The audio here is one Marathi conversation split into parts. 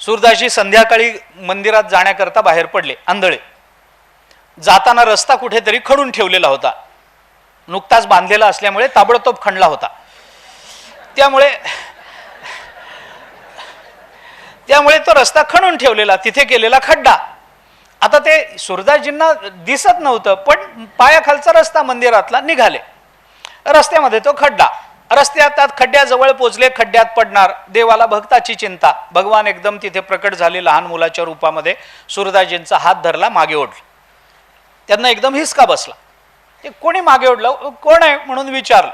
सूरदासजी संध्याकाळी मंदिरात जाण्याकरता बाहेर पडले, आंधळे. जाताना रस्ता कुठेतरी खणून ठेवलेला होता, नुकताच बांधलेला असल्यामुळे ताबडतोब खणला होता. त्यामुळे तो रस्ता खणून ठेवलेला, तिथे केलेला खड्डा. आता ते सूरदासजींना दिसत नव्हतं, पण पायाखालचा रस्ता मंदिरातला निघाले. रस्त्यामध्ये तो खड्डा, रस्त्यात खड्ड्याजवळ पोचले, खड्ड्यात पडणार. देवाला भक्ताची चिंता. भगवान एकदम तिथे प्रकट झाले लहान मुलाच्या रूपामध्ये. सूरदासजींचा हात धरला, मागे ओढला. त्यांना एकदम हिसका बसला. ते कोणी मागे ओढलं, कोण आहे म्हणून विचारलं.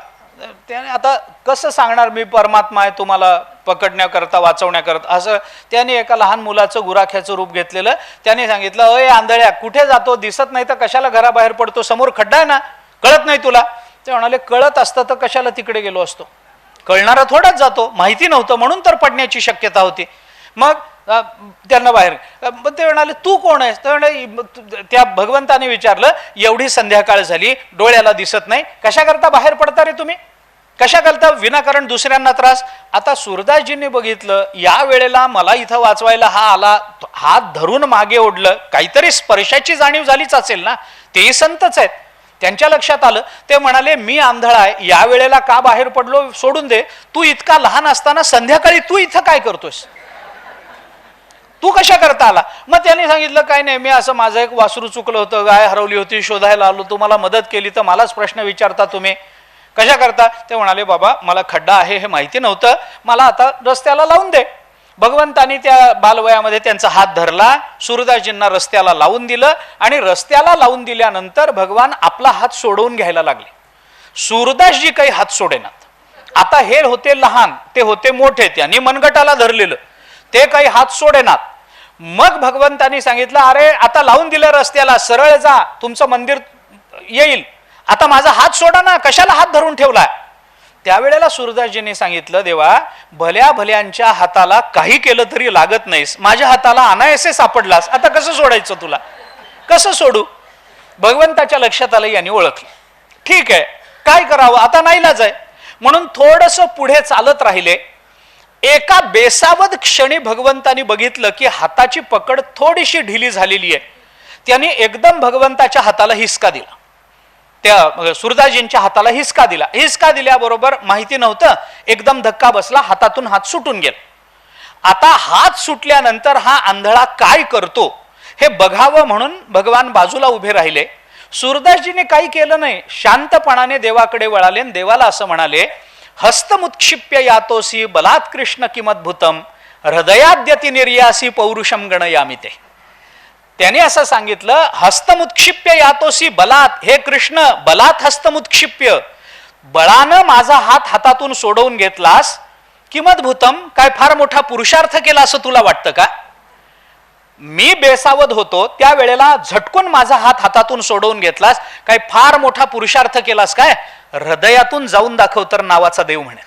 त्याने आता कसं सांगणार मी परमात्मा आहे तुम्हाला पकडण्याकरता वाचवण्याकरता, असं त्याने एका लहान मुलाचं गुराख्याचं रूप घेतलेलं. त्याने सांगितलं, अय आंधळ्या, कुठे जातो, दिसत नाही तर कशाला घराबाहेर पडतो, समोर खड्डा आहे ना, कळत नाही तुला? ते म्हणाले, कळत असतं तर कशाला तिकडे गेलो असतो, कळणारा थोडाच जातो, माहिती नव्हतं म्हणून तर पडण्याची शक्यता होती. मग त्यांना बाहेर, ते म्हणाले तू कोण आहेस? त्या भगवंताने विचारलं, एवढी संध्याकाळ झाली, डोळ्याला दिसत नाही, कशा करता बाहेर पडता रे तुम्ही, कशा करता विनाकारण दुसऱ्यांना त्रास? आता सूरदासजींनी बघितलं, या वेळेला मला इथं वाचवायला हा आला, हात धरून मागे ओढलं, काहीतरी स्पर्शाची जाणीव झालीच असेल ना, तेही संतच आहेत. त्यांच्या लक्षात आलं. ते म्हणाले, मी आंधळा आहे, या वेळेला का बाहेर पडलो सोडून दे, तू इतका लहान असताना संध्याकाळी तू इथं काय करतोस, तू कशा करता आला? मग त्यांनी सांगितलं, काय नाही, मी असं माझं एक वासरू चुकलं होतं, गाय हरवली होती, शोधायला आलो, तुम्हाला मदत केली, तर मलाच प्रश्न विचारता तुम्ही, कशा करता? ते म्हणाले, बाबा मला खड्डा आहे हे माहिती नव्हतं, मला आता रस्त्याला लावून दे. भगवंतानी त्या बालवयामध्ये त्यांचा हात धरला, सूरदासजींना रस्त्याला लावून दिलं, आणि रस्त्याला लावून दिल्यानंतर भगवान आपला हात सोडवून घ्यायला लागले. सूरदासजी काही हात सोडेनात. आता हे होते लहान, ते होते मोठे, त्यांनी मनगटाला धरलेलं, ते काही हात सोडेनात. मग भगवंतानी सांगितलं, अरे आता लावून दिलं रस्त्याला, सरळ जा, तुमचं मंदिर येईल, आता माझा हात सोडा ना, कशाला हात धरून ठेवलाय? त्यावेळेला सूरदासजींनी सांगितलं, देवा भल्या भल्यांच्या हाताला काही केलं तरी लागत नाहीस, माझ्या हाताला अनायासे सापडलास, आता कसं सोडायचं तुला, कसं सोडू? भगवंताच्या लक्षात आलं, यांनी ओळखलं. ठीक आहे, काय करावं आता, नाईलाज आहे म्हणून थोडस पुढे चालत राहिले. एका बेसावध क्षणी भगवंतानी बघितलं की हाताची पकड थोडीशी ढिली झालेली आहे. त्यांनी एकदम भगवंताच्या हाताला हिसका दिला, त्या सूरदासजींच्या हाताला हिसका दिला. हिसका दिल्याबरोबर माहिती नव्हतं, एकदम धक्का बसला, हातातून हात सुटून गेला. आता हात सुटल्यानंतर हा आंधळा काय करतो हे बघावं म्हणून भगवान बाजूला उभे राहिले. सूरदासजीने काही केलं नाही, शांतपणाने देवाकडे वळाले आणि देवाला असं म्हणाले, हस्तमुत्क्षिप्य यातोसी बलात् कृष्ण किमद्भुतम हृदयाद्यति निर्यासी पौरुषम गणयामि ते. त्याने असं सांगितलं, हस्तमुत्क्षिप्य यातोसी बलात्, हे कृष्ण बलात् हस्तमुत्क्षिप्य, बळानं माझा हात हातातून सोडवून घेतलास, किमद्भुतम, काय फार मोठा पुरुषार्थ केला असं तुला वाटतं का? मी बेसावध होतो त्यावेळेला झटकून माझा हात हातातून सोडवून घेतलास, काय फार मोठा पुरुषार्थ केलास काय? हृदयातून जाऊन दाखव तर नावाचा देव म्हणे.